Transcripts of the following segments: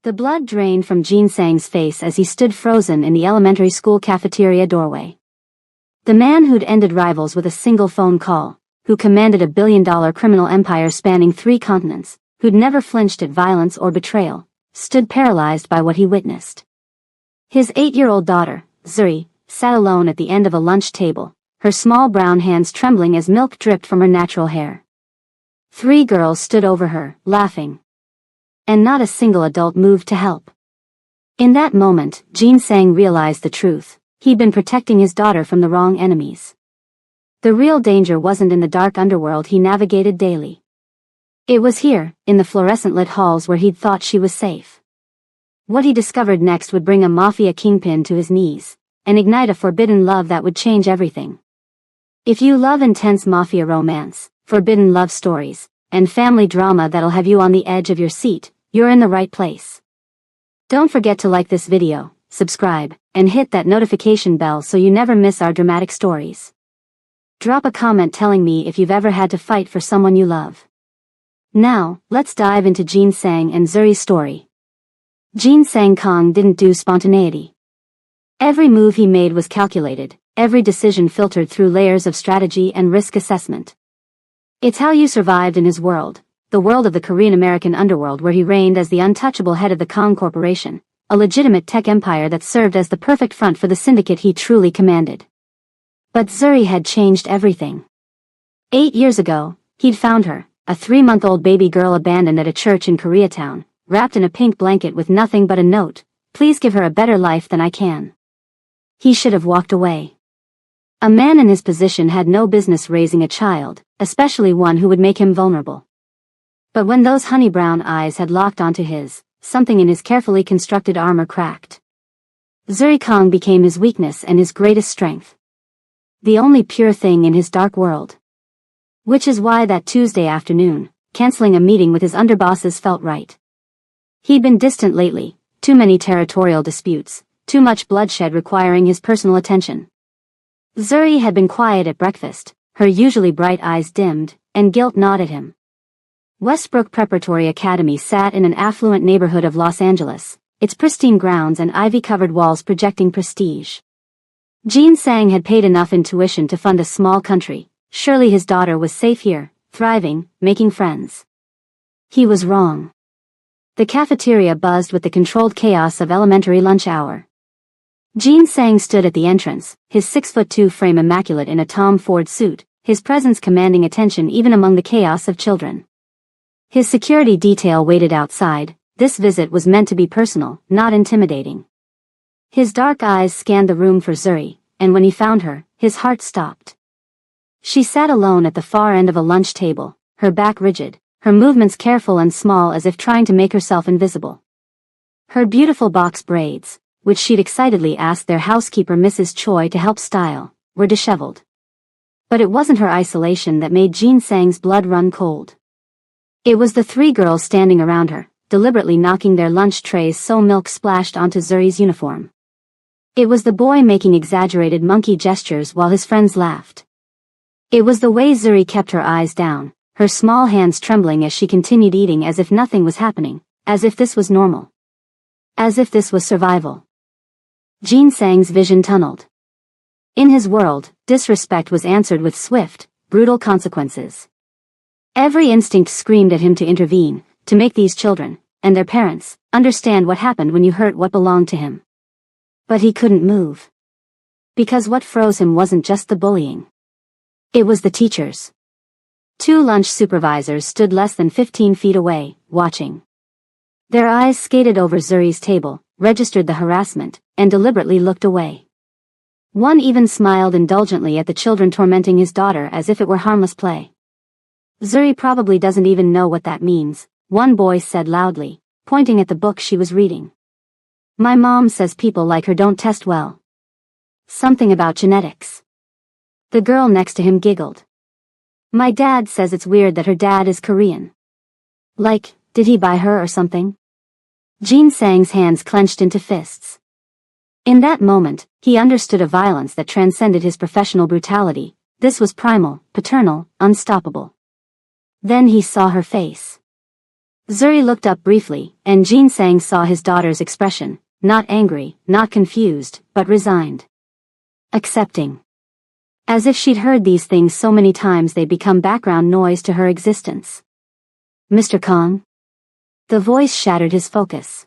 The blood drained from Jin Sang's face as he stood frozen in the elementary school cafeteria doorway. The man who'd ended rivals with a single phone call, who commanded a billion-dollar criminal empire spanning 3 continents, who'd never flinched at violence or betrayal, stood paralyzed by what he witnessed. His 8-year-old daughter, Zuri, sat alone at the end of a lunch table, her small brown hands trembling as milk dripped from her natural hair. 3 girls stood over her, laughing. And not a single adult moved to help. In that moment, Jin Sang realized the truth. He'd been protecting his daughter from the wrong enemies. The real danger wasn't in the dark underworld he navigated daily. It was here, in the fluorescent-lit halls where he'd thought she was safe. What he discovered next would bring a Mafia kingpin to his knees, and ignite a forbidden love that would change everything. If you love intense Mafia romance, forbidden love stories, and family drama that'll have you on the edge of your seat, you're in the right place. Don't forget to like this video, subscribe, and hit that notification bell so you never miss our dramatic stories. Drop a comment telling me if you've ever had to fight for someone you love. Now, let's dive into Jin Sang and Zuri's story. Jin Sang Kong didn't do spontaneity. Every move he made was calculated, every decision filtered through layers of strategy and risk assessment. It's how you survived in his world, the world of the Korean-American underworld where he reigned as the untouchable head of the Kong Corporation, a legitimate tech empire that served as the perfect front for the syndicate he truly commanded. But Zuri had changed everything. 8 years ago, he'd found her, a 3-month-old baby girl abandoned at a church in Koreatown, wrapped in a pink blanket with nothing but a note, "Please give her a better life than I can." He should have walked away. A man in his position had no business raising a child, especially one who would make him vulnerable. But when those honey-brown eyes had locked onto his, something in his carefully constructed armor cracked. Zuri Kong became his weakness and his greatest strength. The only pure thing in his dark world. Which is why that Tuesday afternoon, canceling a meeting with his underbosses felt right. He'd been distant lately, too many territorial disputes, too much bloodshed requiring his personal attention. Zuri had been quiet at breakfast, her usually bright eyes dimmed, and guilt gnawed at him. Westbrook Preparatory Academy sat in an affluent neighborhood of Los Angeles, its pristine grounds and ivy-covered walls projecting prestige. Jin Sang had paid enough in tuition to fund a small country. Surely his daughter was safe here, thriving, making friends. He was wrong. The cafeteria buzzed with the controlled chaos of elementary lunch hour. Jin Sang stood at the entrance, his 6'2" frame immaculate in a Tom Ford suit, his presence commanding attention even among the chaos of children. His security detail waited outside. This visit was meant to be personal, not intimidating. His dark eyes scanned the room for Zuri, and when he found her, his heart stopped. She sat alone at the far end of a lunch table, her back rigid, her movements careful and small as if trying to make herself invisible. Her beautiful box braids, which she'd excitedly asked their housekeeper Mrs. Choi to help style, were disheveled. But it wasn't her isolation that made Jin Sang's blood run cold. It was the 3 girls standing around her, deliberately knocking their lunch trays so milk splashed onto Zuri's uniform. It was the boy making exaggerated monkey gestures while his friends laughed. It was the way Zuri kept her eyes down, her small hands trembling as she continued eating as if nothing was happening, as if this was normal. As if this was survival. Jin Sang's vision tunneled. In his world, disrespect was answered with swift, brutal consequences. Every instinct screamed at him to intervene, to make these children, and their parents, understand what happened when you hurt what belonged to him. But he couldn't move. Because what froze him wasn't just the bullying. It was the teachers. 2 lunch supervisors stood less than 15 feet away, watching. Their eyes skated over Zuri's table, registered the harassment, and deliberately looked away. One even smiled indulgently at the children tormenting his daughter as if it were harmless play. "Zuri probably doesn't even know what that means," one boy said loudly, pointing at the book she was reading. "My mom says people like her don't test well. Something about genetics." The girl next to him giggled. "My dad says it's weird that her dad is Korean. Like, did he buy her or something?" Jin Sang's hands clenched into fists. In that moment, he understood a violence that transcended his professional brutality. This was primal, paternal, unstoppable. Then he saw her face. Zuri looked up briefly, and Jin Sang saw his daughter's expression, not angry, not confused, but resigned. Accepting. As if she'd heard these things so many times they'd become background noise to her existence. Mr. Kong? The voice shattered his focus.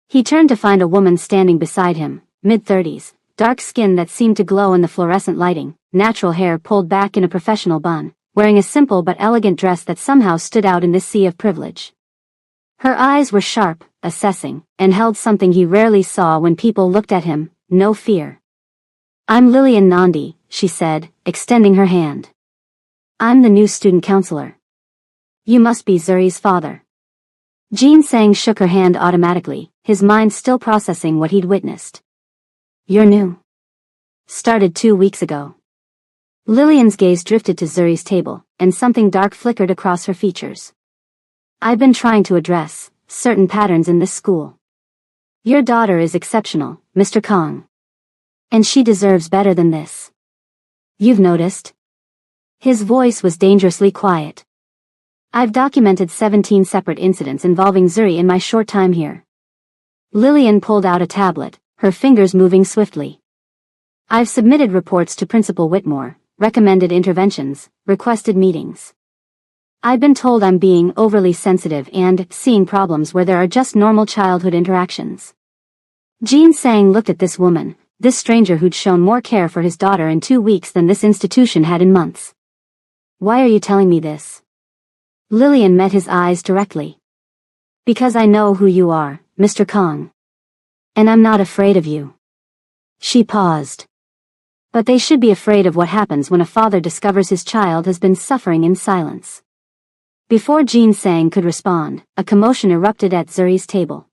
He turned to find a woman standing beside him, mid-30s, dark skin that seemed to glow in the fluorescent lighting, natural hair pulled back in a professional bun, wearing a simple but elegant dress that somehow stood out in this sea of privilege. Her eyes were sharp, assessing, and held something he rarely saw when people looked at him, no fear. I'm Lillian Nandi, she said, extending her hand. I'm the new student counselor. You must be Zuri's father. Jin Sang shook her hand automatically, his mind still processing what he'd witnessed. You're new. Started 2 weeks ago. Lillian's gaze drifted to Zuri's table, and something dark flickered across her features. I've been trying to address certain patterns in this school. Your daughter is exceptional, Mr. Kong. And she deserves better than this. You've noticed? His voice was dangerously quiet. I've documented 17 separate incidents involving Zuri in my short time here. Lillian pulled out a tablet, her fingers moving swiftly. I've submitted reports to Principal Whitmore, recommended interventions, requested meetings. I've been told I'm being overly sensitive and seeing problems where there are just normal childhood interactions. Jin Sang looked at this woman, this stranger who'd shown more care for his daughter in 2 weeks than this institution had in months. Why are you telling me this? Lillian met his eyes directly. Because I know who you are, Mr. Kong. And I'm not afraid of you. She paused. But they should be afraid of what happens when a father discovers his child has been suffering in silence. Before Jin Sang could respond, a commotion erupted at Zuri's table.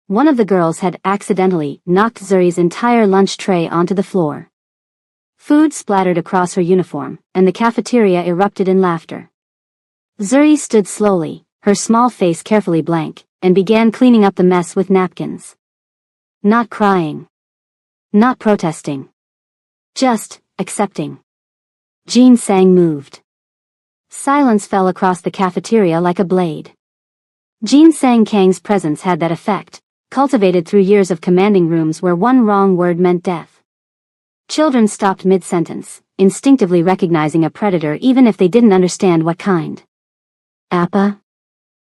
One of the girls had accidentally knocked Zuri's entire lunch tray onto the floor. Food splattered across her uniform, and the cafeteria erupted in laughter. Zuri stood slowly, her small face carefully blank, and began cleaning up the mess with napkins. Not crying. Not protesting. Just accepting. Jin Sang moved. Silence fell across the cafeteria like a blade. Jin Sang Kang's presence had that effect, cultivated through years of commanding rooms where one wrong word meant death. Children stopped mid-sentence, instinctively recognizing a predator even if they didn't understand what kind. Appa?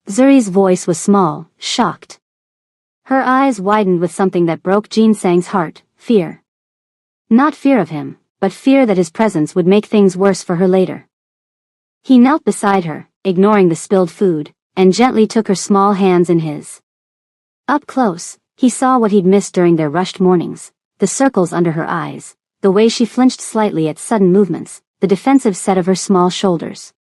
Zuri's voice was small, shocked. Her eyes widened with something that broke Jin Sang's heart, fear. Not fear of him, but fear that his presence would make things worse for her later. He knelt beside her, ignoring the spilled food, and gently took her small hands in his. Up close, he saw what he'd missed during their rushed mornings, the circles under her eyes, the way she flinched slightly at sudden movements, the defensive set of her small shoulders.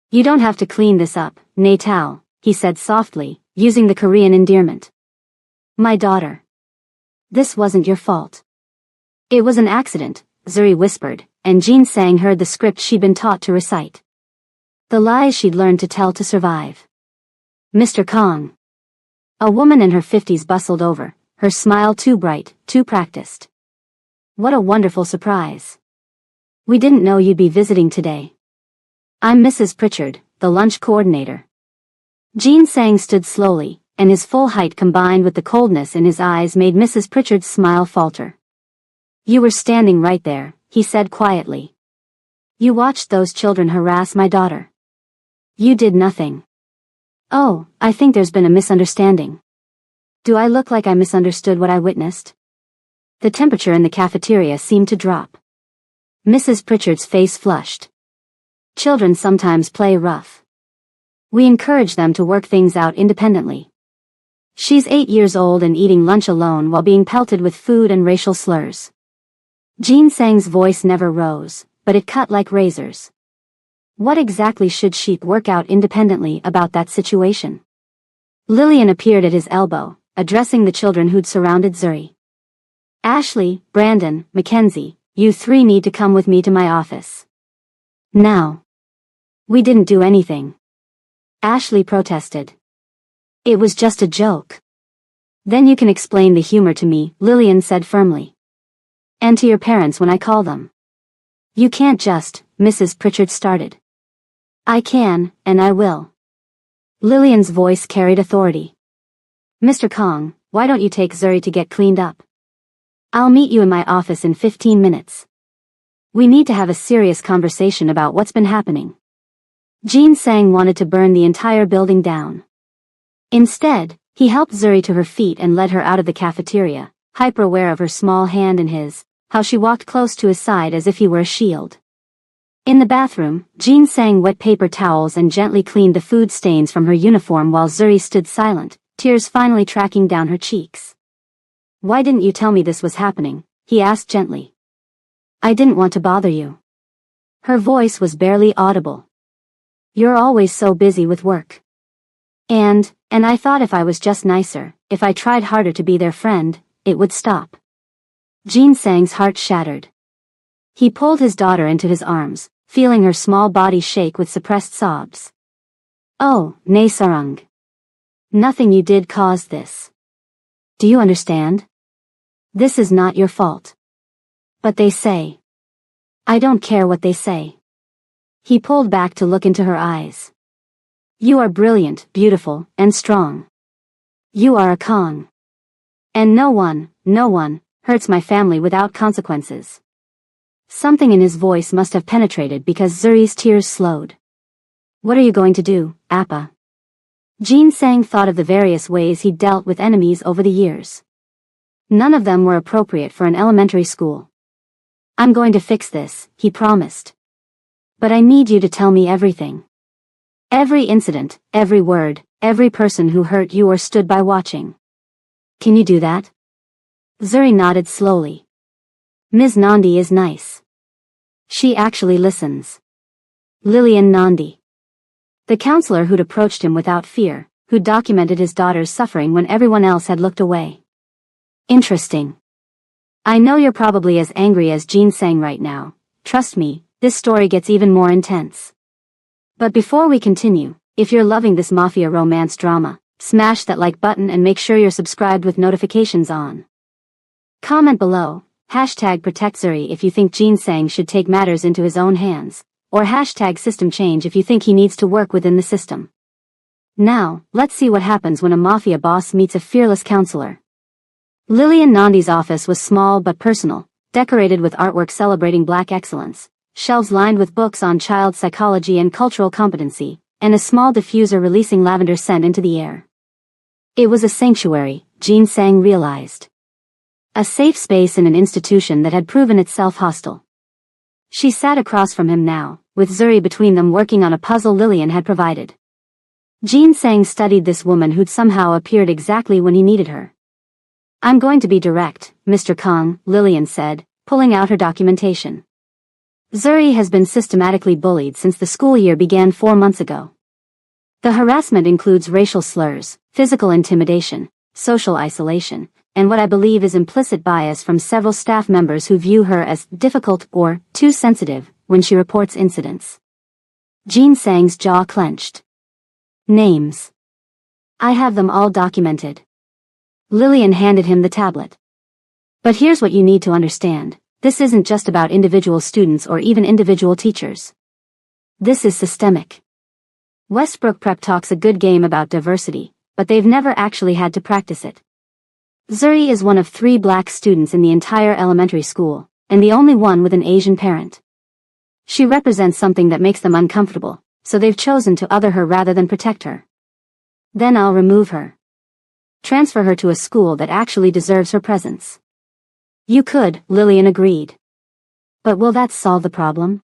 You don't have to clean this up, Natal, he said softly, using the Korean endearment. My daughter. This wasn't your fault. It was an accident, Zuri whispered, and Jin Sang heard the script she'd been taught to recite. The lies she'd learned to tell to survive. Mr. Kong. A woman in her 50s bustled over, her smile too bright, too practiced. What a wonderful surprise. We didn't know you'd be visiting today. I'm Mrs. Pritchard, the lunch coordinator. Jin Sang stood slowly, and his full height combined with the coldness in his eyes made Mrs. Pritchard's smile falter. You were standing right there, he said quietly. You watched those children harass my daughter. You did nothing. Oh, I think there's been a misunderstanding. Do I look like I misunderstood what I witnessed? The temperature in the cafeteria seemed to drop. Mrs. Pritchard's face flushed. Children sometimes play rough. We encourage them to work things out independently. She's 8 years old and eating lunch alone while being pelted with food and racial slurs. Jin Sang's voice never rose, but it cut like razors. What exactly should she work out independently about that situation? Lillian appeared at his elbow, addressing the children who'd surrounded Zuri. Ashley, Brandon, Mackenzie, you 3 need to come with me to my office. Now. We didn't do anything. Ashley protested. It was just a joke. Then you can explain the humor to me, Lillian said firmly. And to your parents when I call them. You can't just, Mrs. Pritchard started. I can, and I will. Lillian's voice carried authority. Mr. Kong, why don't you take Zuri to get cleaned up? I'll meet you in my office in 15 minutes. We need to have a serious conversation about what's been happening. Jin Sang wanted to burn the entire building down. Instead, he helped Zuri to her feet and led her out of the cafeteria, hyper-aware of her small hand in his, how she walked close to his side as if he were a shield. In the bathroom, Jin Sang wet paper towels and gently cleaned the food stains from her uniform while Zuri stood silent, tears finally tracking down her cheeks. Why didn't you tell me this was happening? He asked gently. I didn't want to bother you. Her voice was barely audible. You're always so busy with work. And I thought if I was just nicer, if I tried harder to be their friend, it would stop. Jin Sang's heart shattered. He pulled his daughter into his arms, feeling her small body shake with suppressed sobs. Oh, nay Sarang. Nothing you did caused this. Do you understand? This is not your fault. But they say. I don't care what they say. He pulled back to look into her eyes. You are brilliant, beautiful, and strong. You are a Kong. And no one, hurts my family without consequences. Something in his voice must have penetrated because Zuri's tears slowed. What are you going to do, Appa? Jin Sang thought of the various ways he'd dealt with enemies over the years. None of them were appropriate for an elementary school. I'm going to fix this, he promised. But I need you to tell me everything. Every incident, every word, every person who hurt you or stood by watching. Can you do that? Zuri nodded slowly. Ms. Nandi is nice. She actually listens. Lillian Nandi. The counselor who'd approached him without fear, who'd documented his daughter's suffering when everyone else had looked away. Interesting. I know you're probably as angry as Jin Sang right now. Trust me, this story gets even more intense. But before we continue, if you're loving this Mafia romance drama, smash that like button and make sure you're subscribed with notifications on. Comment below, #ProtectZuri if you think Jin Sang should take matters into his own hands, or #SystemChange if you think he needs to work within the system. Now, let's see what happens when a Mafia boss meets a fearless counselor. Lillian Nandi's office was small but personal, decorated with artwork celebrating Black excellence, shelves lined with books on child psychology and cultural competency, and a small diffuser releasing lavender scent into the air. It was a sanctuary, Jin Sang realized. A safe space in an institution that had proven itself hostile. She sat across from him now, with Zuri between them working on a puzzle Lillian had provided. Jin Sang studied this woman who'd somehow appeared exactly when he needed her. I'm going to be direct, Mr. Kong, Lillian said, pulling out her documentation. Zuri has been systematically bullied since the school year began 4 months ago. The harassment includes racial slurs, physical intimidation, social isolation, and what I believe is implicit bias from several staff members who view her as difficult or too sensitive when she reports incidents. Jin Sang's jaw clenched. Names. I have them all documented. Lillian handed him the tablet. But here's what you need to understand. This isn't just about individual students or even individual teachers. This is systemic. Westbrook Prep talks a good game about diversity, but they've never actually had to practice it. Zuri is one of 3 black students in the entire elementary school, and the only one with an Asian parent. She represents something that makes them uncomfortable, so they've chosen to other her rather than protect her. Then I'll remove her. Transfer her to a school that actually deserves her presence. You could, Lillian agreed. But will that solve the problem?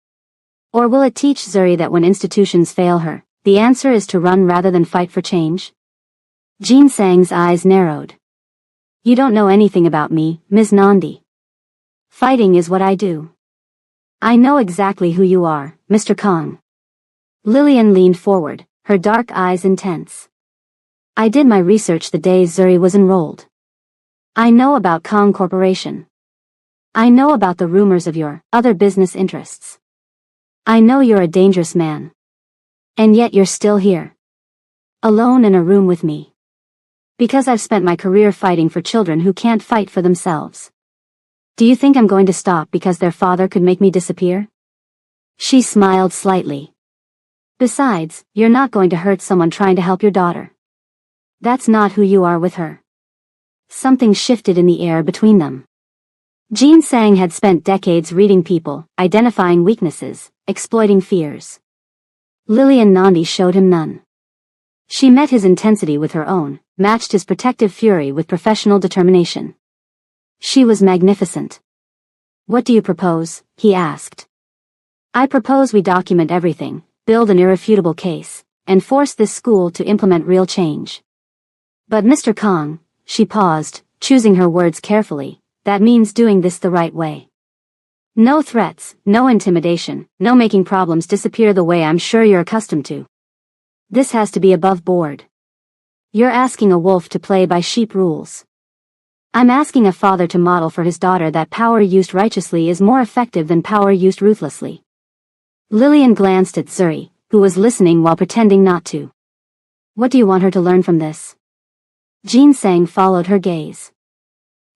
Or will it teach Zuri that when institutions fail her, the answer is to run rather than fight for change? Jin Sang's eyes narrowed. You don't know anything about me, Ms. Nandi. Fighting is what I do. I know exactly who you are, Mr. Kong. Lillian leaned forward, her dark eyes intense. I did my research the day Zuri was enrolled. I know about Kong Corporation. I know about the rumors of your other business interests. I know you're a dangerous man. And yet you're still here. Alone in a room with me. Because I've spent my career fighting for children who can't fight for themselves. Do you think I'm going to stop because their father could make me disappear? She smiled slightly. Besides, you're not going to hurt someone trying to help your daughter. That's not who you are with her. Something shifted in the air between them. Jin Sang had spent decades reading people, identifying weaknesses, exploiting fears. Lillian Nandi showed him none. She met his intensity with her own, matched his protective fury with professional determination. She was magnificent. What do you propose? He asked. I propose we document everything, build an irrefutable case, and force this school to implement real change. But Mr. Kong, she paused, choosing her words carefully, that means doing this the right way. No threats, no intimidation, no making problems disappear the way I'm sure you're accustomed to. This has to be above board. You're asking a wolf to play by sheep rules. I'm asking a father to model for his daughter that power used righteously is more effective than power used ruthlessly. Lillian glanced at Zuri, who was listening while pretending not to. What do you want her to learn from this? Jin Sang followed her gaze.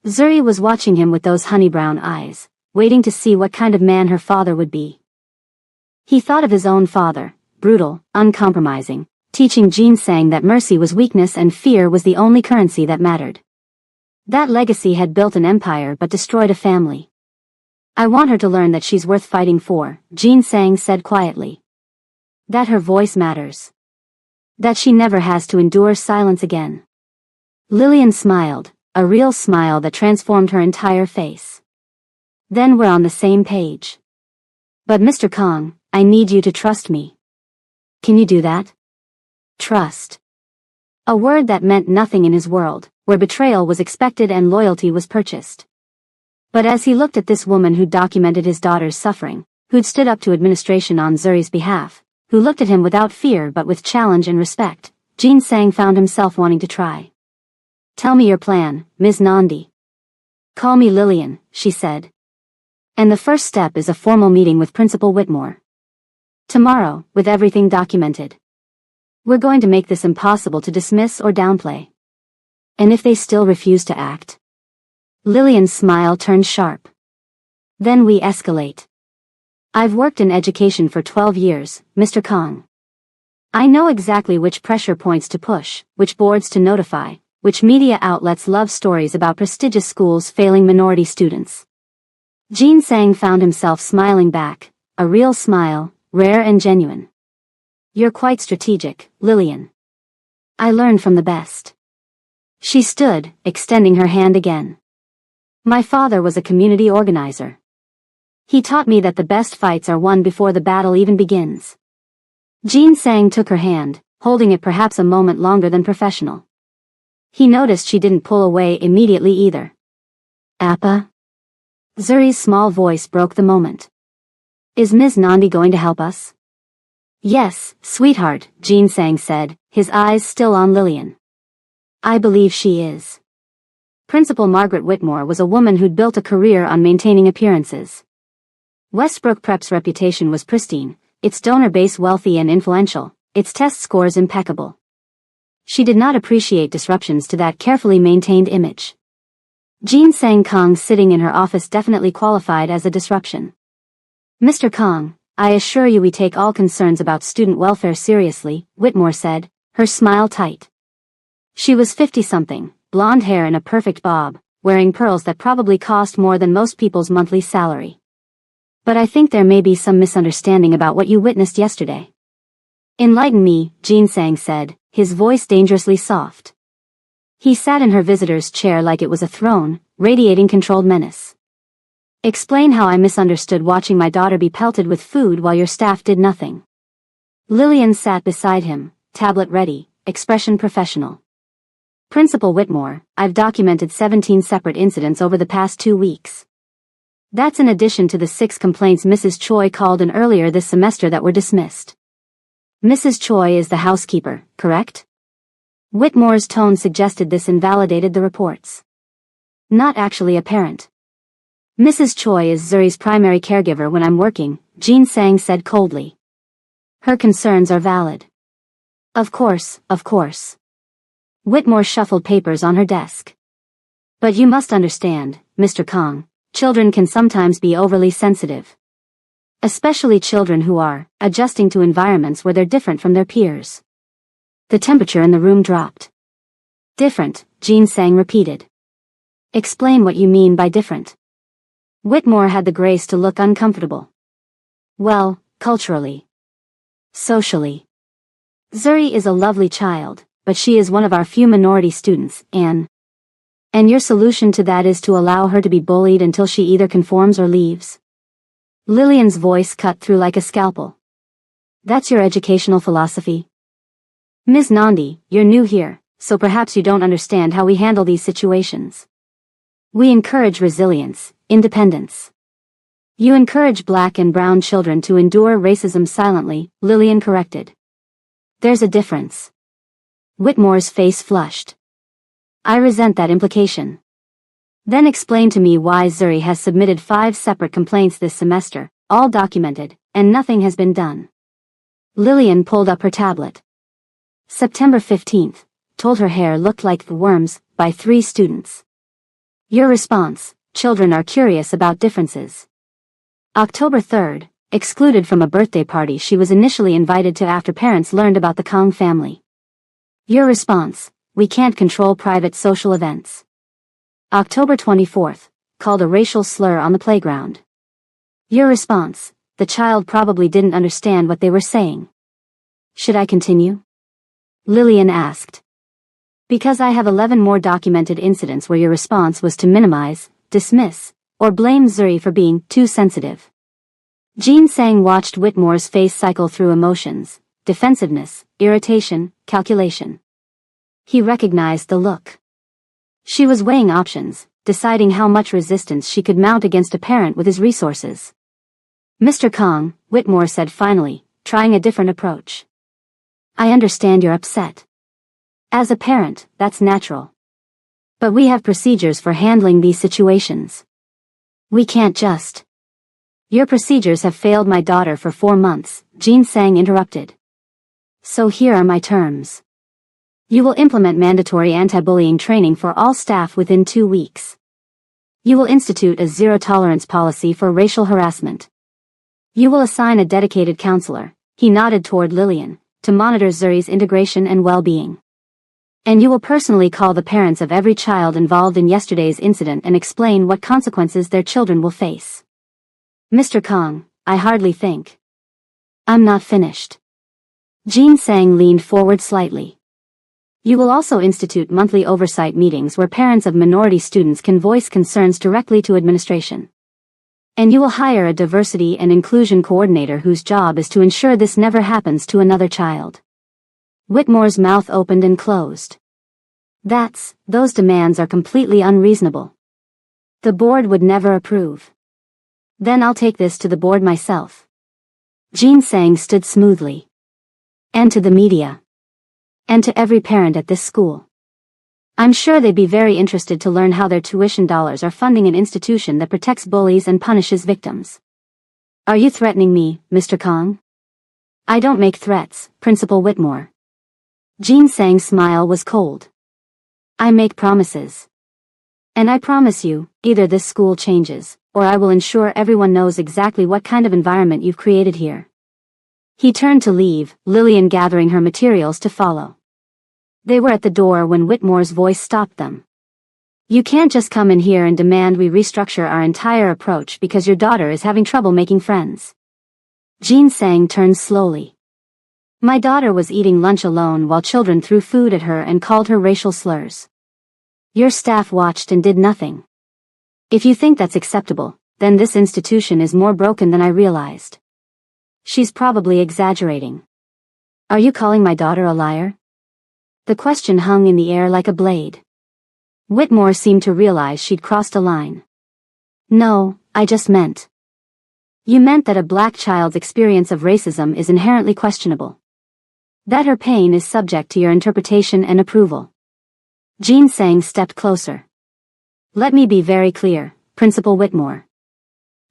Zuri was watching him with those honey-brown eyes, waiting to see what kind of man her father would be. He thought of his own father, brutal, uncompromising, teaching Jin Sang that mercy was weakness and fear was the only currency that mattered. That legacy had built an empire but destroyed a family. I want her to learn that she's worth fighting for, Jin Sang said quietly. That her voice matters. That she never has to endure silence again. Lillian smiled, a real smile that transformed her entire face. Then we're on the same page. But Mr. Kong, I need you to trust me. Can you do that? Trust. A word that meant nothing in his world, where betrayal was expected and loyalty was purchased. But as he looked at this woman who'd documented his daughter's suffering, who'd stood up to administration on Zuri's behalf, who looked at him without fear but with challenge and respect, Jin Sang found himself wanting to try. Tell me your plan, Ms. Nandi. Call me Lillian, she said. And the first step is a formal meeting with Principal Whitmore. Tomorrow, with everything documented. We're going to make this impossible to dismiss or downplay. And if they still refuse to act? Lillian's smile turned sharp. Then we escalate. I've worked in education for 12 years, Mr. Kong. I know exactly which pressure points to push, which boards to notify, which media outlets love stories about prestigious schools failing minority students. Jin Sang found himself smiling back, a real smile, rare and genuine. You're quite strategic, Lillian. I learned from the best. She stood, extending her hand again. My father was a community organizer. He taught me that the best fights are won before the battle even begins. Jin Sang took her hand, holding it perhaps a moment longer than professional. He noticed she didn't pull away immediately either. Appa? Zuri's small voice broke the moment. Is Ms. Nandi going to help us? Yes, sweetheart, Jin Sang said, his eyes still on Lillian. I believe she is. Principal Margaret Whitmore was a woman who'd built a career on maintaining appearances. Westbrook Prep's reputation was pristine, its donor base wealthy and influential, its test scores impeccable. She did not appreciate disruptions to that carefully maintained image. Jin Sang Kong sitting in her office definitely qualified as a disruption. Mr. Kong, I assure you we take all concerns about student welfare seriously, Whitmore said, her smile tight. She was 50-something, blonde hair in a perfect bob, wearing pearls that probably cost more than most people's monthly salary. But I think there may be some misunderstanding about what you witnessed yesterday. Enlighten me, Jin Sang said, his voice dangerously soft. He sat in her visitor's chair like it was a throne, radiating controlled menace. Explain how I misunderstood watching my daughter be pelted with food while your staff did nothing. Lillian sat beside him, tablet ready, expression professional. Principal Whitmore, I've documented 17 separate incidents over the past 2 weeks. That's in addition to the 6 complaints Mrs. Choi called in earlier this semester that were dismissed. Mrs. Choi is the housekeeper, correct? Whitmore's tone suggested this invalidated the reports. Not actually a parent. Mrs. Choi is Zuri's primary caregiver when I'm working, Jin Sang said coldly. Her concerns are valid. Of course, of course. Whitmore shuffled papers on her desk. But you must understand, Mr. Kong, children can sometimes be overly sensitive. Especially children who are adjusting to environments where they're different from their peers. The temperature in the room dropped. Different, Jean Sang repeated. Explain what you mean by different. Whitmore had the grace to look uncomfortable. Well, culturally. Socially. Zuri is a lovely child, but she is one of our few minority students, and your solution to that is to allow her to be bullied until she either conforms or leaves? Lillian's voice cut through like a scalpel. That's your educational philosophy? Ms. Nandi, you're new here, so perhaps you don't understand how we handle these situations. We encourage resilience, independence. You encourage black and brown children to endure racism silently, Lillian corrected. There's a difference. Whitmore's face flushed. I resent that implication. Then explain to me why Zuri has submitted 5 separate complaints this semester, all documented, and nothing has been done. Lillian pulled up her tablet. September 15th, told her hair looked like the worms, by 3 students. Your response, children are curious about differences. October 3rd, excluded from a birthday party she was initially invited to after parents learned about the Kong family. Your response, we can't control private social events. October 24th, called a racial slur on the playground. Your response, the child probably didn't understand what they were saying. Should I continue? Lillian asked. Because I have 11 more documented incidents where your response was to minimize, dismiss, or blame Zuri for being too sensitive. Jean Sang watched Whitmore's face cycle through emotions, defensiveness, irritation, calculation. He recognized the look. She was weighing options, deciding how much resistance she could mount against a parent with his resources. Mr. Kong, Whitmore said finally, trying a different approach. I understand you're upset. As a parent, that's natural. But we have procedures for handling these situations. We can't just. Your procedures have failed my daughter for 4 months, Jean Sang interrupted. So here are my terms. You will implement mandatory anti-bullying training for all staff within 2 weeks. You will institute a zero-tolerance policy for racial harassment. You will assign a dedicated counselor, he nodded toward Lillian, to monitor Zuri's integration and well-being. And you will personally call the parents of every child involved in yesterday's incident and explain what consequences their children will face. Mr. Kong, I hardly think. I'm not finished. Jean Sang leaned forward slightly. You will also institute monthly oversight meetings where parents of minority students can voice concerns directly to administration. And you will hire a diversity and inclusion coordinator whose job is to ensure this never happens to another child. Whitmore's mouth opened and closed. Those demands are completely unreasonable. The board would never approve. Then I'll take this to the board myself. Jean Sang stood smoothly. And to the media. And to every parent at this school. I'm sure they'd be very interested to learn how their tuition dollars are funding an institution that protects bullies and punishes victims. Are you threatening me, Mr. Kong? I don't make threats, Principal Whitmore. Jean Sang's smile was cold. I make promises. And I promise you, either this school changes, or I will ensure everyone knows exactly what kind of environment you've created here. He turned to leave, Lillian gathering her materials to follow. They were at the door when Whitmore's voice stopped them. You can't just come in here and demand we restructure our entire approach because your daughter is having trouble making friends. Jean Sang turned slowly. My daughter was eating lunch alone while children threw food at her and called her racial slurs. Your staff watched and did nothing. If you think that's acceptable, then this institution is more broken than I realized. She's probably exaggerating. Are you calling my daughter a liar? The question hung in the air like a blade. Whitmore seemed to realize she'd crossed a line. No, I just meant. You meant that a black child's experience of racism is inherently questionable. That her pain is subject to your interpretation and approval. Jean Sang stepped closer. Let me be very clear, Principal Whitmore.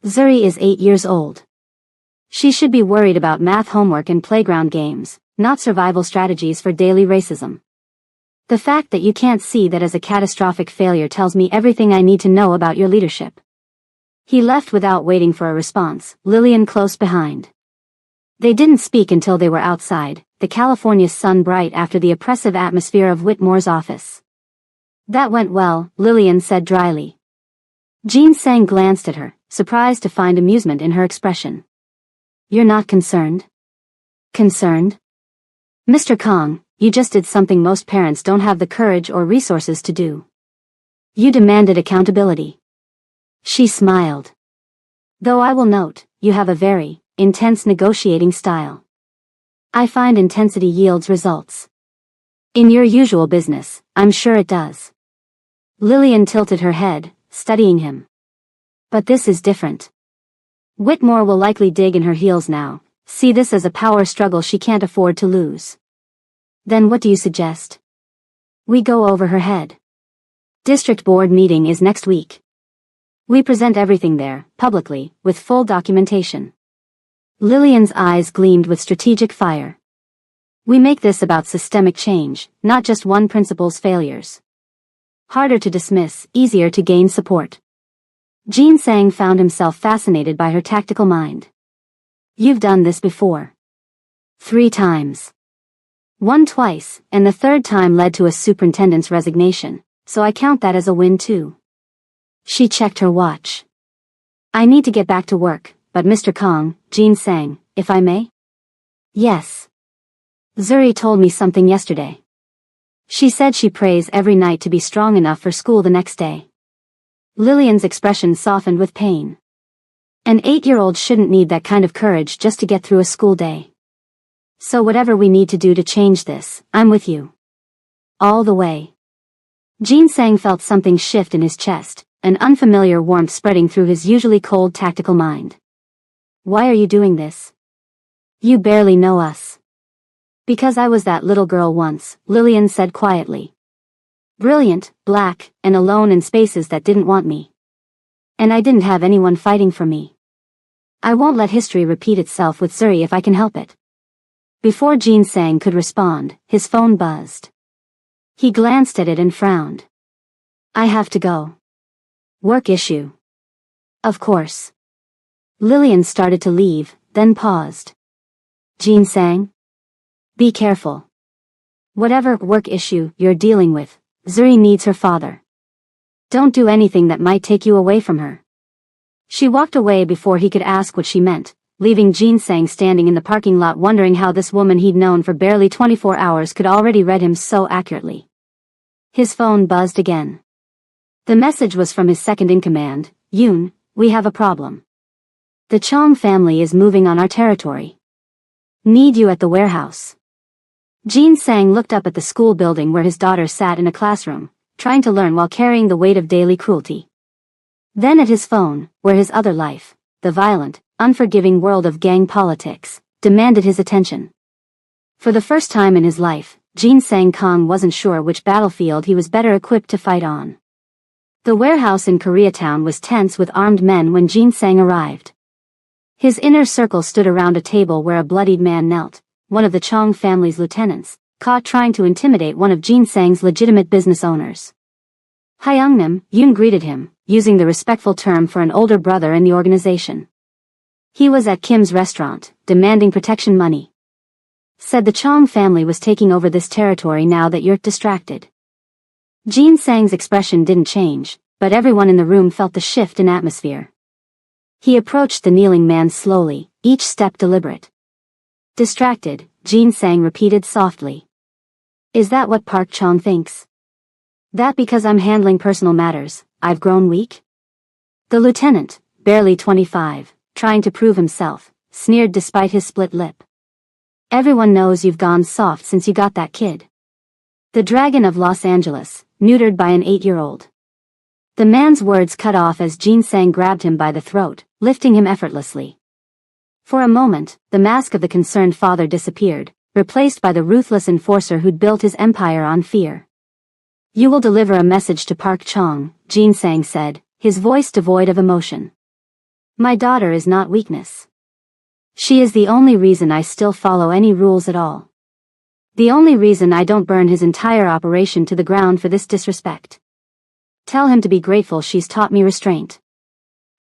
Zuri is 8 years old. She should be worried about math homework and playground games, not survival strategies for daily racism. The fact that you can't see that as a catastrophic failure tells me everything I need to know about your leadership. He left without waiting for a response, Lillian close behind. They didn't speak until they were outside, the California sun bright after the oppressive atmosphere of Whitmore's office. That went well, Lillian said dryly. Jean Sang glanced at her, surprised to find amusement in her expression. You're not concerned? Concerned? Mr. Kong, you just did something most parents don't have the courage or resources to do. You demanded accountability. She smiled. Though I will note, you have a very intense negotiating style. I find intensity yields results. In your usual business, I'm sure it does. Lillian tilted her head, studying him. But this is different. Whitmore will likely dig in her heels now, see this as a power struggle she can't afford to lose. Then what do you suggest? We go over her head. District board meeting is next week. We present everything there, publicly, with full documentation. Lillian's eyes gleamed with strategic fire. We make this about systemic change, not just one principal's failures. Harder to dismiss, easier to gain support. Jean Sang found himself fascinated by her tactical mind. You've done this before. 3 times. 1 twice, and the 3rd time led to a superintendent's resignation, so I count that as a win too. She checked her watch. I need to get back to work, but Mr. Kong, Jean Sang, if I may? Yes. Zuri told me something yesterday. She said she prays every night to be strong enough for school the next day. Lillian's expression softened with pain. An 8-year-old shouldn't need that kind of courage just to get through a school day. So whatever we need to do to change this, I'm with you. All the way. Jean Sang felt something shift in his chest, an unfamiliar warmth spreading through his usually cold tactical mind. Why are you doing this? You barely know us. Because I was that little girl once, Lillian said quietly. Brilliant, black, and alone in spaces that didn't want me. And I didn't have anyone fighting for me. I won't let history repeat itself with Zuri if I can help it. Before Jean Sang could respond, his phone buzzed. He glanced at it and frowned. I have to go. Work issue. Of course. Lillian started to leave, then paused. Jean Sang? Be careful. Whatever work issue you're dealing with, Zuri needs her father. Don't do anything that might take you away from her. She walked away before he could ask what she meant, leaving Jean Sang standing in the parking lot wondering how this woman he'd known for barely 24 hours could already read him so accurately. His phone buzzed again. The message was from his second-in-command, Yoon. We have a problem. The Chong family is moving on our territory. Need you at the warehouse. Jean Sang looked up at the school building where his daughter sat in a classroom, trying to learn while carrying the weight of daily cruelty. Then at his phone, where his other life, the violent, unforgiving world of gang politics, demanded his attention. For the first time in his life, Jean Sang Kong wasn't sure which battlefield he was better equipped to fight on. The warehouse in Koreatown was tense with armed men when Jean Sang arrived. His inner circle stood around a table where a bloodied man knelt, one of the Chong family's lieutenants, caught trying to intimidate one of Jean Sang's legitimate business owners. Hyeongnam, Yoon greeted him, using the respectful term for an older brother in the organization. He was at Kim's restaurant, demanding protection money. Said the Chong family was taking over this territory now that you're distracted. Jean Sang's expression didn't change, but everyone in the room felt the shift in atmosphere. He approached the kneeling man slowly, each step deliberate. Distracted, Jean Sang repeated softly. Is that what Park Chong thinks? That because I'm handling personal matters, I've grown weak? The lieutenant, barely 25, trying to prove himself, sneered despite his split lip. Everyone knows you've gone soft since you got that kid. The Dragon of Los Angeles, neutered by an 8-year-old. The man's words cut off as Jean Sang grabbed him by the throat, lifting him effortlessly. For a moment, the mask of the concerned father disappeared, replaced by the ruthless enforcer who'd built his empire on fear. You will deliver a message to Park Chong, Jean Sang said, his voice devoid of emotion. My daughter is not weakness. She is the only reason I still follow any rules at all. The only reason I don't burn his entire operation to the ground for this disrespect. Tell him to be grateful she's taught me restraint.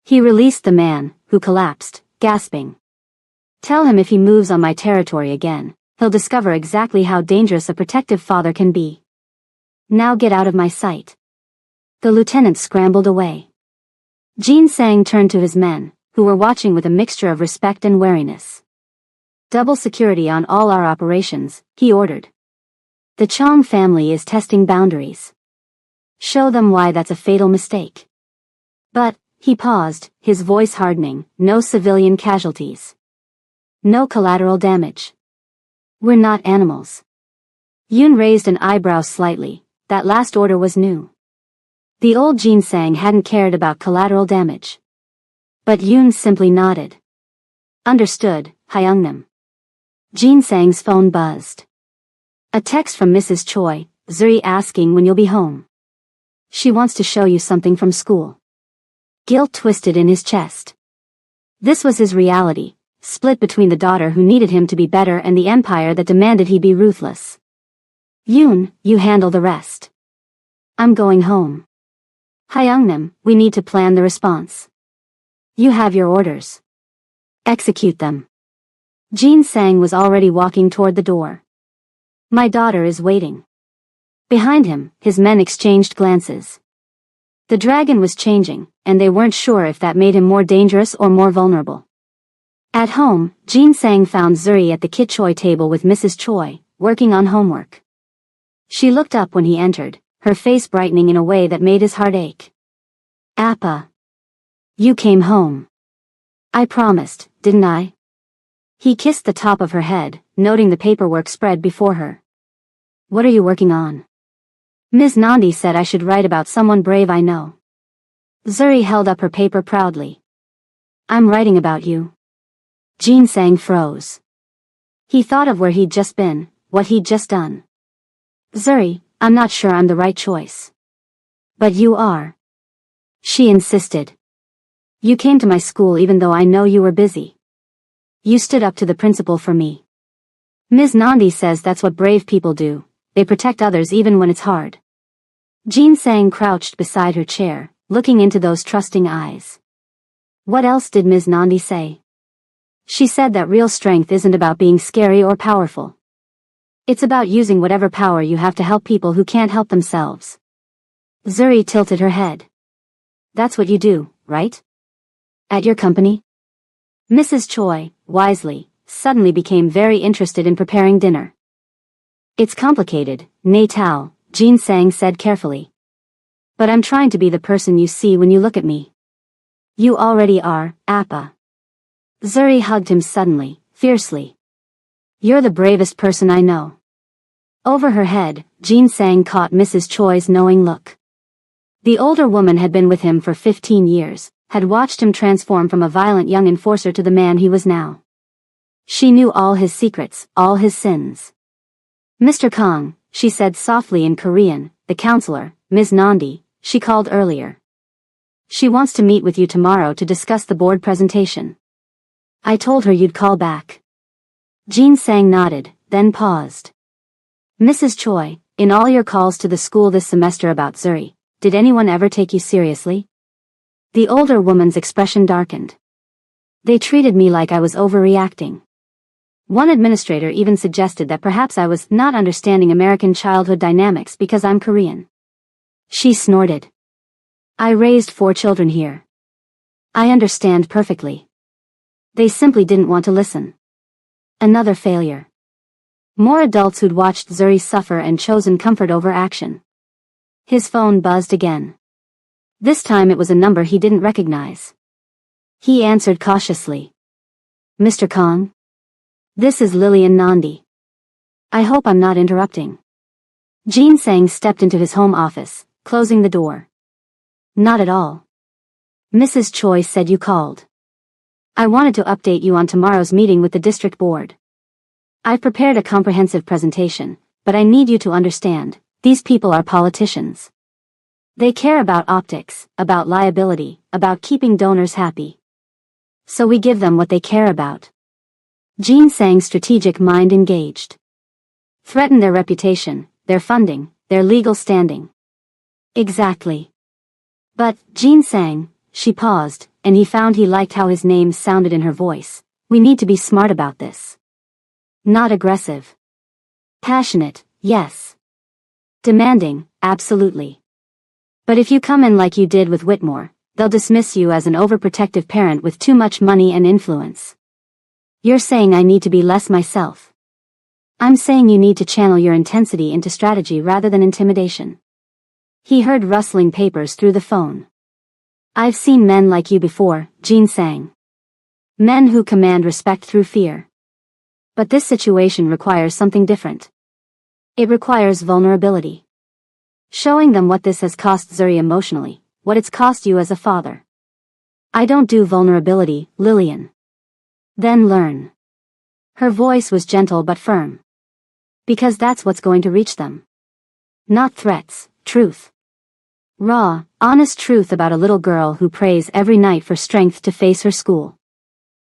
He released the man, who collapsed, gasping. Tell him if he moves on my territory again, he'll discover exactly how dangerous a protective father can be. Now get out of my sight. The lieutenant scrambled away. Jin Sang turned to his men, who were watching with a mixture of respect and wariness. Double security on all our operations, he ordered. The Chong family is testing boundaries. Show them why that's a fatal mistake. But, he paused, his voice hardening, no civilian casualties. No collateral damage. We're not animals. Yoon raised an eyebrow slightly, that last order was new. The old Jin Sang hadn't cared about collateral damage. But Yoon simply nodded. Understood, Hyungnam. Jin Sang's phone buzzed. A text from Mrs. Choi, Zuri asking when you'll be home. She wants to show you something from school. Guilt twisted in his chest. This was his reality, split between the daughter who needed him to be better and the empire that demanded he be ruthless. Yoon, you handle the rest. I'm going home. Hyungnam, we need to plan the response. You have your orders. Execute them. Jin Sang was already walking toward the door. My daughter is waiting. Behind him, his men exchanged glances. The dragon was changing, and they weren't sure if that made him more dangerous or more vulnerable. At home, Jin Sang found Zuri at the Kitchoi table with Mrs. Choi, working on homework. She looked up when he entered, her face brightening in a way that made his heart ache. Appa. You came home. I promised, didn't I? He kissed the top of her head, noting the paperwork spread before her. What are you working on? Ms. Nandi said I should write about someone brave I know. Zuri held up her paper proudly. I'm writing about you. Jin Sang froze. He thought of where he'd just been, what he'd just done. Zuri, I'm not sure I'm the right choice. But you are. She insisted. You came to my school even though I know you were busy. You stood up to the principal for me. Ms. Nandi says that's what brave people do, they protect others even when it's hard. Jin Sang crouched beside her chair, looking into those trusting eyes. What else did Ms. Nandi say? She said that real strength isn't about being scary or powerful. It's about using whatever power you have to help people who can't help themselves. Zuri tilted her head. That's what you do, right? At your company? Mrs. Choi, wisely, suddenly became very interested in preparing dinner. It's complicated, Natal, Jin Sang said carefully. But I'm trying to be the person you see when you look at me. You already are, Appa. Zuri hugged him suddenly, fiercely. You're the bravest person I know. Over her head, Jin Sang caught Mrs. Choi's knowing look. The older woman had been with him for 15 years, had watched him transform from a violent young enforcer to the man he was now. She knew all his secrets, all his sins. Mr. Kong, she said softly in Korean, the counselor, Ms. Nandi, she called earlier. She wants to meet with you tomorrow to discuss the board presentation. I told her you'd call back. Jin Sang nodded, then paused. Mrs. Choi, in all your calls to the school this semester about Zuri, did anyone ever take you seriously? The older woman's expression darkened. They treated me like I was overreacting. One administrator even suggested that perhaps I was not understanding American childhood dynamics because I'm Korean. She snorted. I raised 4 children here. I understand perfectly. They simply didn't want to listen. Another failure. More adults who'd watched Zuri suffer and chosen comfort over action. His phone buzzed again. This time it was a number he didn't recognize. He answered cautiously. Mr. Kong? This is Lillian Nandi. I hope I'm not interrupting. Jin Sang stepped into his home office, closing the door. Not at all. Mrs. Choi said you called. I wanted to update you on tomorrow's meeting with the district board. I've prepared a comprehensive presentation, but I need you to understand, these people are politicians. They care about optics, about liability, about keeping donors happy. So we give them what they care about. Jin Sang's strategic mind engaged. Threaten their reputation, their funding, their legal standing. Exactly. But, Jin Sang, she paused, and he found he liked how his name sounded in her voice. We need to be smart about this. Not aggressive. Passionate, yes. Demanding, absolutely. But if you come in like you did with Whitmore, they'll dismiss you as an overprotective parent with too much money and influence. You're saying I need to be less myself. I'm saying you need to channel your intensity into strategy rather than intimidation. He heard rustling papers through the phone. I've seen men like you before, Jean sang. Men who command respect through fear. But this situation requires something different. It requires vulnerability. Showing them what this has cost Zuri emotionally, what it's cost you as a father. I don't do vulnerability, Lillian. Then learn. Her voice was gentle but firm. Because that's what's going to reach them. Not threats, truth. Raw, honest truth about a little girl who prays every night for strength to face her school.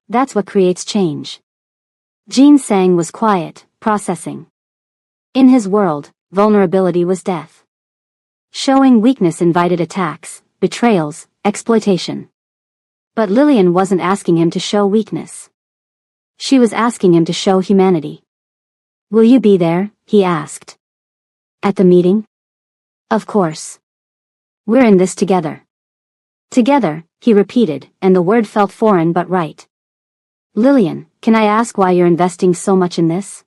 That's what creates change. Jean Sang was quiet, processing. In his world, vulnerability was death. Showing weakness invited attacks, betrayals, exploitation. But Lillian wasn't asking him to show weakness. She was asking him to show humanity. Will you be there? He asked. At the meeting? Of course. We're in this together. Together, he repeated, and the word felt foreign but right. Lillian, can I ask why you're investing so much in this?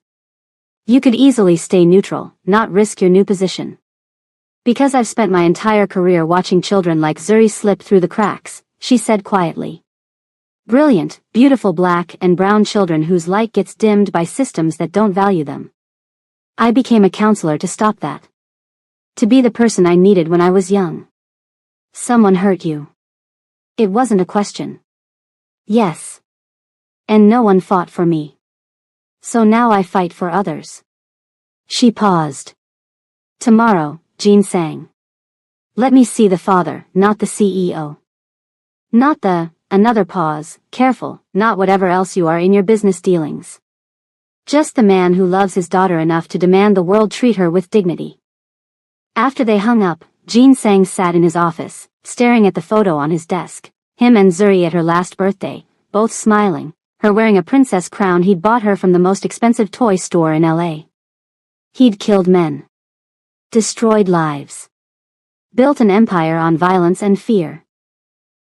You could easily stay neutral, not risk your new position. Because I've spent my entire career watching children like Zuri slip through the cracks, she said quietly. Brilliant, beautiful black and brown children whose light gets dimmed by systems that don't value them. I became a counselor to stop that. To be the person I needed when I was young. Someone hurt you. It wasn't a question. Yes. And no one fought for me. So now I fight for others. She paused. Tomorrow, Jean sang. Let me see the father, not the CEO. Not the, another pause, careful, not whatever else you are in your business dealings. Just the man who loves his daughter enough to demand the world treat her with dignity. After they hung up, Jean Sang sat in his office, staring at the photo on his desk, him and Zuri at her last birthday, both smiling, her wearing a princess crown he'd bought her from the most expensive toy store in LA. He'd killed men. Destroyed lives. Built an empire on violence and fear.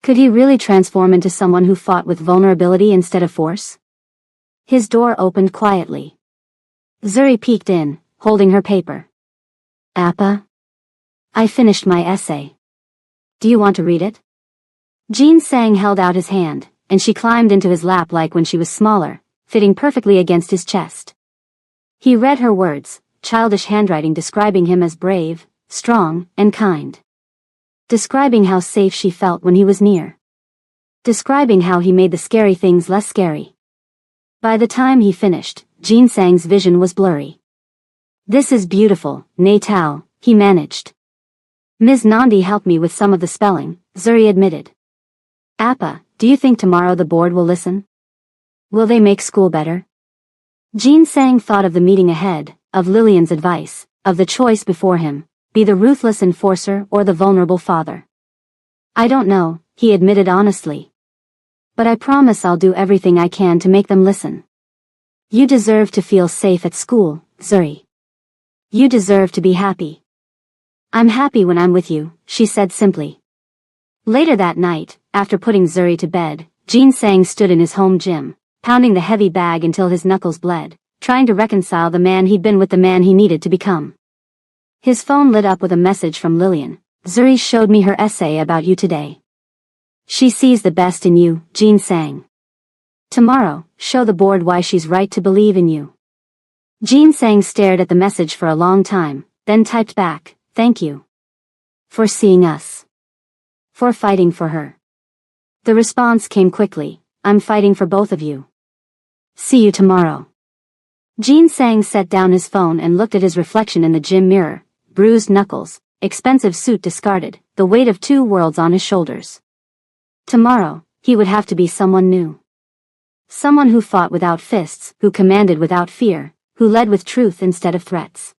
Could he really transform into someone who fought with vulnerability instead of force? His door opened quietly. Zuri peeked in, holding her paper. Appa? I finished my essay. Do you want to read it? Jean Sang held out his hand, and she climbed into his lap like when she was smaller, fitting perfectly against his chest. He read her words, childish handwriting describing him as brave, strong, and kind. Describing how safe she felt when he was near. Describing how he made the scary things less scary. By the time he finished, Jean Sang's vision was blurry. This is beautiful, Natal, he managed. Ms. Nandi helped me with some of the spelling, Zuri admitted. Appa, do you think tomorrow the board will listen? Will they make school better? Jean Sang thought of the meeting ahead, of Lillian's advice, of the choice before him, be the ruthless enforcer or the vulnerable father. I don't know, he admitted honestly. But I promise I'll do everything I can to make them listen. You deserve to feel safe at school, Zuri. You deserve to be happy. I'm happy when I'm with you, she said simply. Later that night, after putting Zuri to bed, Jean Sang stood in his home gym, pounding the heavy bag until his knuckles bled, trying to reconcile the man he'd been with the man he needed to become. His phone lit up with a message from Lillian. Zuri showed me her essay about you today. She sees the best in you, Jean Sang. Tomorrow, show the board why she's right to believe in you. Jean Sang stared at the message for a long time, then typed back, thank you. For seeing us. For fighting for her. The response came quickly, I'm fighting for both of you. See you tomorrow. Jean Sang set down his phone and looked at his reflection in the gym mirror, bruised knuckles, expensive suit discarded, the weight of two worlds on his shoulders. Tomorrow, he would have to be someone new. Someone who fought without fists, who commanded without fear, who led with truth instead of threats.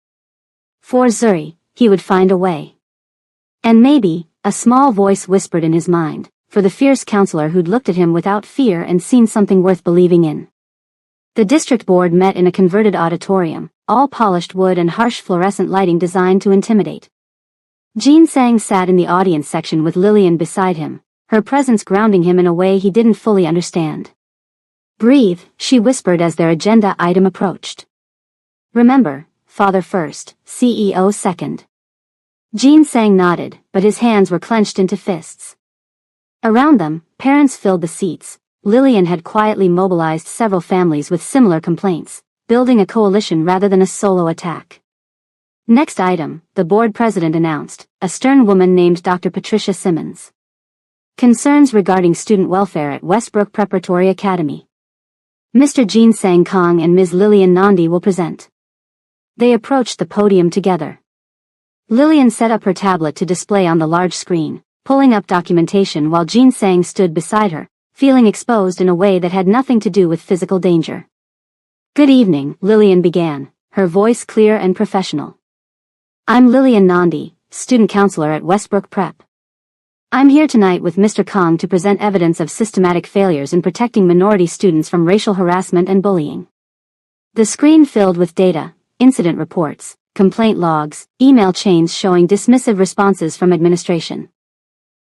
For Zuri, he would find a way. And maybe, a small voice whispered in his mind, for the fierce counselor who'd looked at him without fear and seen something worth believing in. The district board met in a converted auditorium, all polished wood and harsh fluorescent lighting designed to intimidate. Jin Sang sat in the audience section with Lillian beside him, her presence grounding him in a way he didn't fully understand. "Breathe," she whispered as their agenda item approached. "Remember, father first, CEO second." Jin Sang nodded, but his hands were clenched into fists. Around them, parents filled the seats. Lillian had quietly mobilized several families with similar complaints, building a coalition rather than a solo attack. Next item, the board president announced, a stern woman named Dr. Patricia Simmons. Concerns regarding student welfare at Westbrook Preparatory Academy. Mr. Jin Sang Kong and Ms. Lillian Nandi will present. They approached the podium together. Lillian set up her tablet to display on the large screen, pulling up documentation while Jin Sang stood beside her, feeling exposed in a way that had nothing to do with physical danger. "Good evening," Lillian began, her voice clear and professional. "I'm Lillian Nandi, student counselor at Westbrook Prep. I'm here tonight with Mr. Kong to present evidence of systematic failures in protecting minority students from racial harassment and bullying." The screen filled with data, incident reports, complaint logs, email chains showing dismissive responses from administration.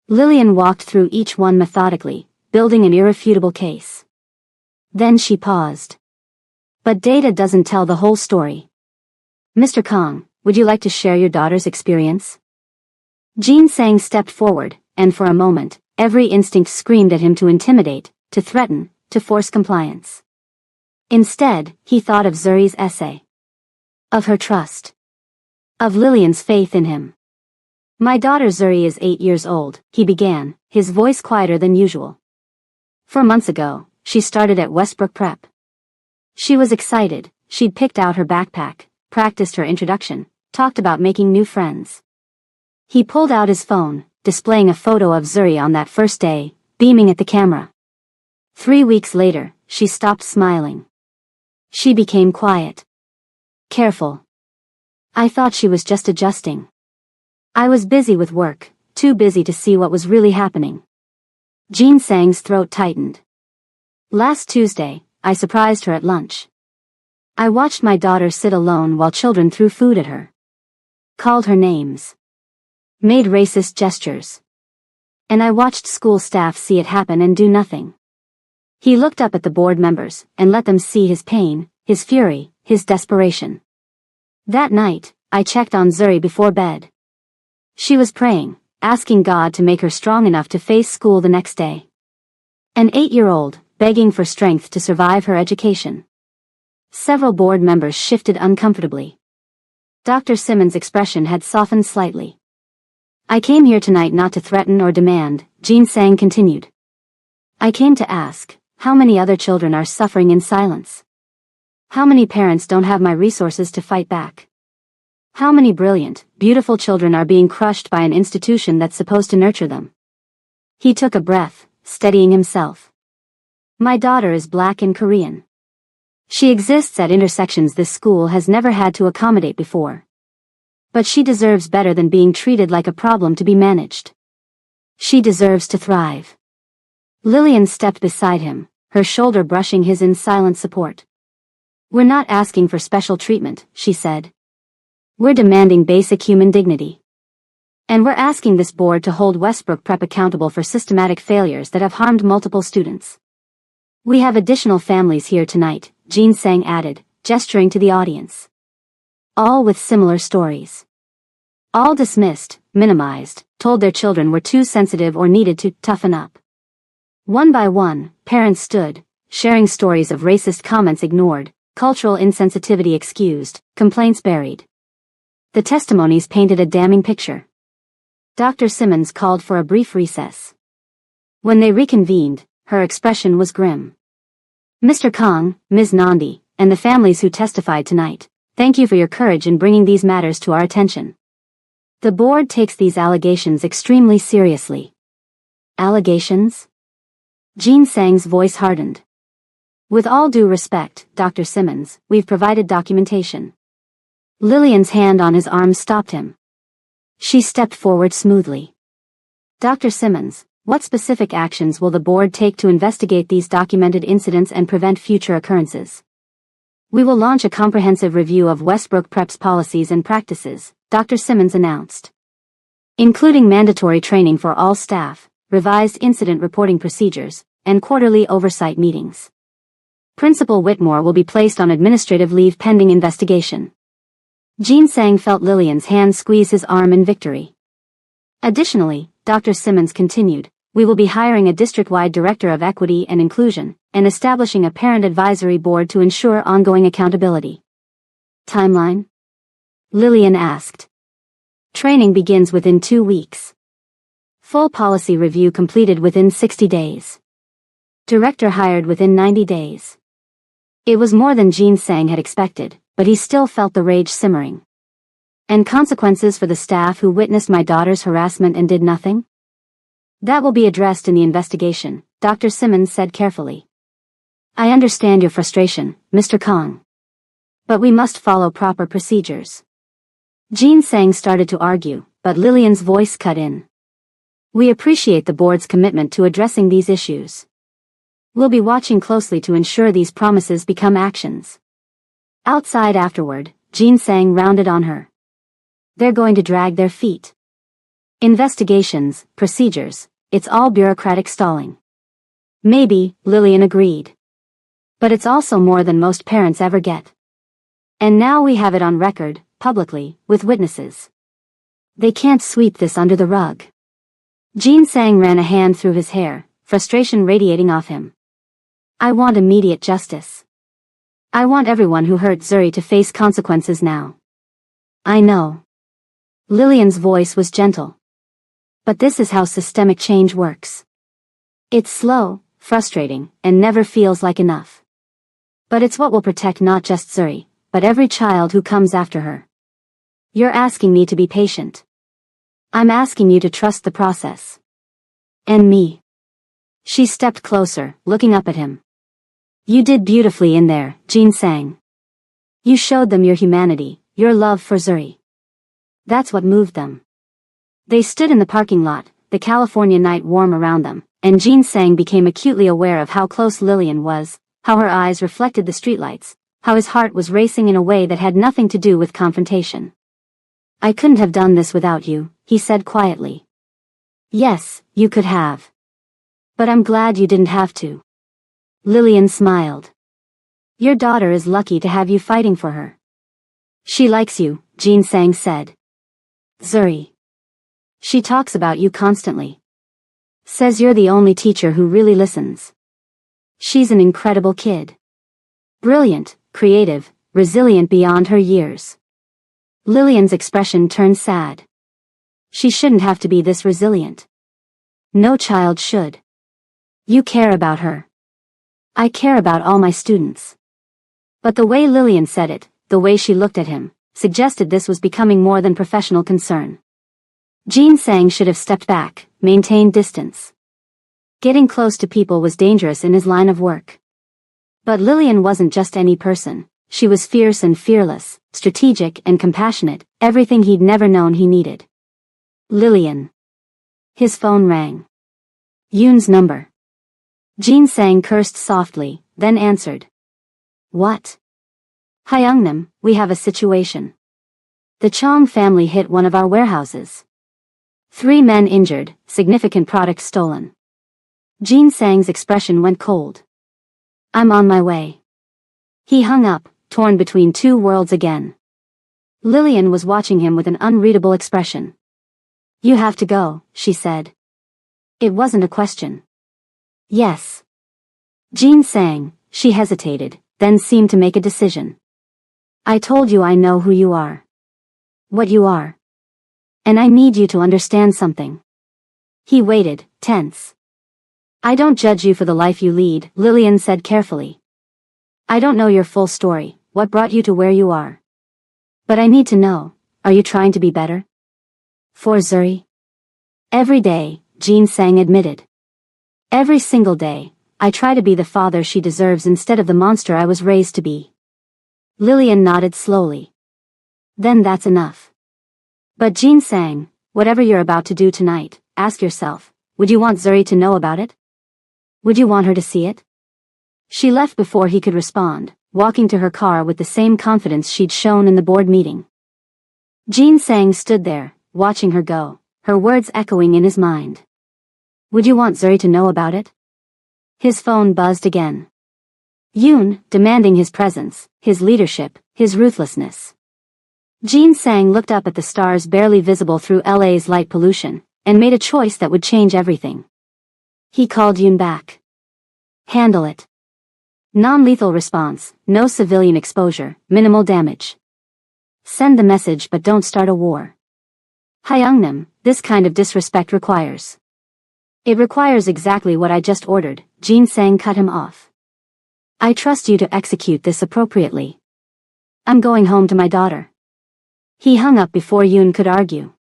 Lillian walked through each one methodically, building an irrefutable case. Then she paused. "But data doesn't tell the whole story. Mr. Kong, would you like to share your daughter's experience?" Jin Sang stepped forward, and for a moment, every instinct screamed at him to intimidate, to threaten, to force compliance. Instead, he thought of Zuri's essay. Of her trust. Of Lillian's faith in him. "My daughter Zuri is 8 years old," he began, his voice quieter than usual. 4 months ago, she started at Westbrook Prep. She was excited. She'd picked out her backpack, practiced her introduction, talked about making new friends. He pulled out his phone, displaying a photo of Zuri on that first day, beaming at the camera. 3 weeks later, she stopped smiling. She became quiet. Careful. I thought she was just adjusting. I was busy with work, too busy to see what was really happening. Jin Sang's throat tightened. Last Tuesday, I surprised her at lunch. I watched my daughter sit alone while children threw food at her. Called her names. Made racist gestures. And I watched school staff see it happen and do nothing. He looked up at the board members and let them see his pain, his fury, his desperation. That night, I checked on Zuri before bed. She was praying, asking God to make her strong enough to face school the next day. An 8-year-old, begging for strength to survive her education. Several board members shifted uncomfortably. Dr. Simmons' expression had softened slightly. I came here tonight not to threaten or demand, Jin Sang continued. I came to ask, how many other children are suffering in silence? How many parents don't have my resources to fight back? How many brilliant, beautiful children are being crushed by an institution that's supposed to nurture them? He took a breath, steadying himself. My daughter is Black and Korean. She exists at intersections this school has never had to accommodate before. But she deserves better than being treated like a problem to be managed. She deserves to thrive. Lillian stepped beside him, her shoulder brushing his in silent support. We're not asking for special treatment, she said. We're demanding basic human dignity. And we're asking this board to hold Westbrook Prep accountable for systematic failures that have harmed multiple students. We have additional families here tonight, Jin Sang added, gesturing to the audience. All with similar stories. All dismissed, minimized, told their children were too sensitive or needed to toughen up. One by one, parents stood, sharing stories of racist comments ignored, cultural insensitivity excused, complaints buried. The testimonies painted a damning picture. Dr. Simmons called for a brief recess. When they reconvened, her expression was grim. Mr. Kong, Ms. Nandi, and the families who testified tonight, thank you for your courage in bringing these matters to our attention. The board takes these allegations extremely seriously. Allegations? Jin Sang's voice hardened. With all due respect, Dr. Simmons, we've provided documentation. Lillian's hand on his arm stopped him. She stepped forward smoothly. Dr. Simmons, What specific actions will the board take to investigate these documented incidents and prevent future occurrences? We will launch a comprehensive review of Westbrook Prep's policies and practices, Dr. Simmons announced. Including mandatory training for all staff, revised incident reporting procedures, and quarterly oversight meetings. Principal Whitmore will be placed on administrative leave pending investigation. Jean Sang felt Lillian's hand squeeze his arm in victory. Additionally, Dr. Simmons continued, we will be hiring a district-wide director of equity and inclusion, and establishing a parent advisory board to ensure ongoing accountability. Timeline? Lillian asked. Training begins within 2 weeks. Full policy review completed within 60 days. Director hired within 90 days. It was more than Jean Sang had expected, but he still felt the rage simmering. And consequences for the staff who witnessed my daughter's harassment and did nothing? That will be addressed in the investigation, Dr. Simmons said carefully. I understand your frustration, Mr. Kong. But we must follow proper procedures. Jean Sang started to argue, but Lillian's voice cut in. We appreciate the board's commitment to addressing these issues. We'll be watching closely to ensure these promises become actions. Outside afterward, Jean Sang rounded on her. They're going to drag their feet. Investigations, procedures, it's all bureaucratic stalling. Maybe, Lillian agreed. But it's also more than most parents ever get. And now we have it on record, publicly, with witnesses. They can't sweep this under the rug. Jean Sang ran a hand through his hair, frustration radiating off him. I want immediate justice. I want everyone who hurt Zuri to face consequences now. I know. Lillian's voice was gentle. But this is how systemic change works. It's slow, frustrating, and never feels like enough. But it's what will protect not just Zuri, but every child who comes after her. You're asking me to be patient. I'm asking you to trust the process. And me. She stepped closer, looking up at him. You did beautifully in there, Jean Sang. You showed them your humanity, your love for Zuri. That's what moved them. They stood in the parking lot, the California night warm around them, and Jean Sang became acutely aware of how close Lillian was, how her eyes reflected the streetlights, how his heart was racing in a way that had nothing to do with confrontation. I couldn't have done this without you, he said quietly. Yes, you could have. But I'm glad you didn't have to. Lillian smiled. Your daughter is lucky to have you fighting for her. She likes you, Jean Sang said. Zuri. She talks about you constantly. Says you're the only teacher who really listens. She's an incredible kid. Brilliant, creative, resilient beyond her years. Lillian's expression turned sad. She shouldn't have to be this resilient. No child should. You care about her. I care about all my students. But the way Lillian said it, the way she looked at him, suggested this was becoming more than professional concern. Jean Sang should have stepped back, maintained distance. Getting close to people was dangerous in his line of work. But Lillian wasn't just any person. She was fierce and fearless, strategic and compassionate, everything he'd never known he needed. Lillian. His phone rang. Yoon's number. Jean Sang cursed softly, then answered. What? Hyungnam, we have a situation. The Chong family hit one of our warehouses. 3 men injured, significant products stolen. Jean Sang's expression went cold. I'm on my way. He hung up, torn between 2 worlds again. Lillian was watching him with an unreadable expression. You have to go, she said. It wasn't a question. Yes. Jean Sang, she hesitated, then seemed to make a decision. I told you I know who you are. What you are. And I need you to understand something. He waited, tense. I don't judge you for the life you lead, Lillian said carefully. I don't know your full story, what brought you to where you are. But I need to know, are you trying to be better? For Zuri? Every day, Jean Sang admitted. Every single day, I try to be the father she deserves instead of the monster I was raised to be. Lillian nodded slowly. Then that's enough. But Jean Sang, whatever you're about to do tonight, ask yourself, would you want Zuri to know about it? Would you want her to see it? She left before he could respond, walking to her car with the same confidence she'd shown in the board meeting. Jin Sang stood there, watching her go, her words echoing in his mind. Would you want Zuri to know about it? His phone buzzed again. Yoon, demanding his presence, his leadership, his ruthlessness. Jin Sang looked up at the stars barely visible through LA's light pollution, and made a choice that would change everything. He called Yoon back. Handle it. Non-lethal response, no civilian exposure, minimal damage. Send the message but don't start a war. Hyungnam, this kind of disrespect requires. It requires exactly what I just ordered, Jin Sang cut him off. I trust you to execute this appropriately. I'm going home to my daughter. He hung up before Yoon could argue.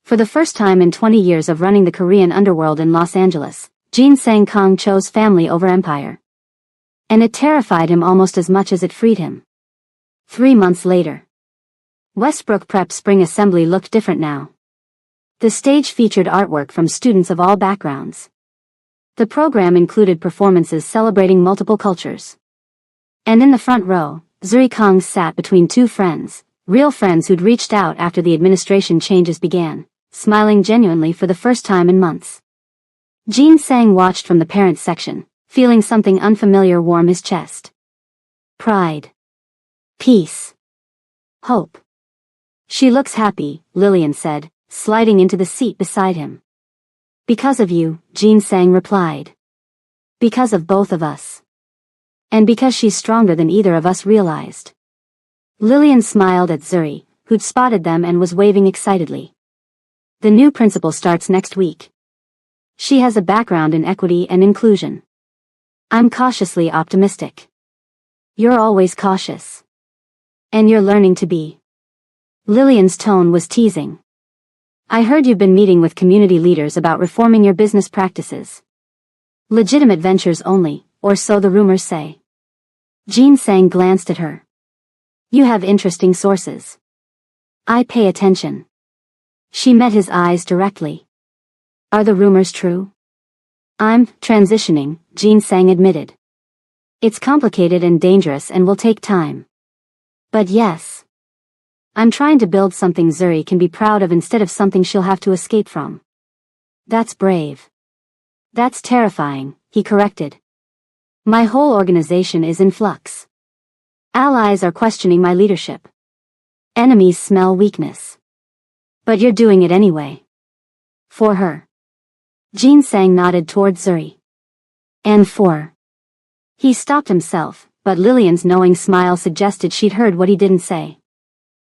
For the first time in 20 years of running the Korean underworld in Los Angeles, Jin Sang Kang chose family over empire. And it terrified him almost as much as it freed him. 3 months later. Westbrook Prep Spring Assembly looked different now. The stage featured artwork from students of all backgrounds. The program included performances celebrating multiple cultures. And in the front row, Zuri Kang sat between two friends, real friends who'd reached out after the administration changes began, smiling genuinely for the first time in months. Jin Sang watched from the parents section, feeling something unfamiliar warm his chest. Pride. Peace. Hope. She looks happy, Lillian said, sliding into the seat beside him. Because of you, Jin Sang replied. Because of both of us. And because she's stronger than either of us realized. Lillian smiled at Zuri, who'd spotted them and was waving excitedly. The new principal starts next week. She has a background in equity and inclusion. I'm cautiously optimistic. You're always cautious. And you're learning to be. Lillian's tone was teasing. I heard you've been meeting with community leaders about reforming your business practices. Legitimate ventures only, or so the rumors say. Jin Sang glanced at her. You have interesting sources. I pay attention. She met his eyes directly. Are the rumors true? I'm transitioning, Jin Sang admitted. It's complicated and dangerous and will take time. But yes. I'm trying to build something Zuri can be proud of instead of something she'll have to escape from. That's brave. That's terrifying, he corrected. My whole organization is in flux. Allies are questioning my leadership. Enemies smell weakness. But you're doing it anyway. For her. Jin Sang nodded toward Zuri. And for. He stopped himself, but Lillian's knowing smile suggested she'd heard what he didn't say.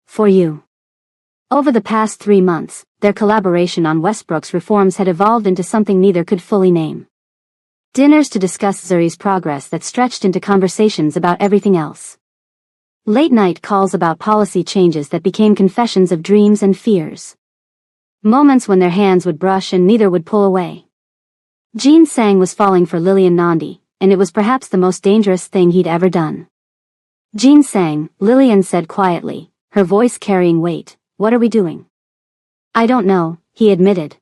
For you. Over the past 3 months, their collaboration on Westbrook's reforms had evolved into something neither could fully name. Dinners to discuss Zuri's progress that stretched into conversations about everything else. Late-night calls about policy changes that became confessions of dreams and fears. Moments when their hands would brush and neither would pull away. Jin Sang was falling for Lillian Nandi, and it was perhaps the most dangerous thing he'd ever done. Jin Sang, Lillian said quietly, her voice carrying weight, what are we doing? I don't know, he admitted.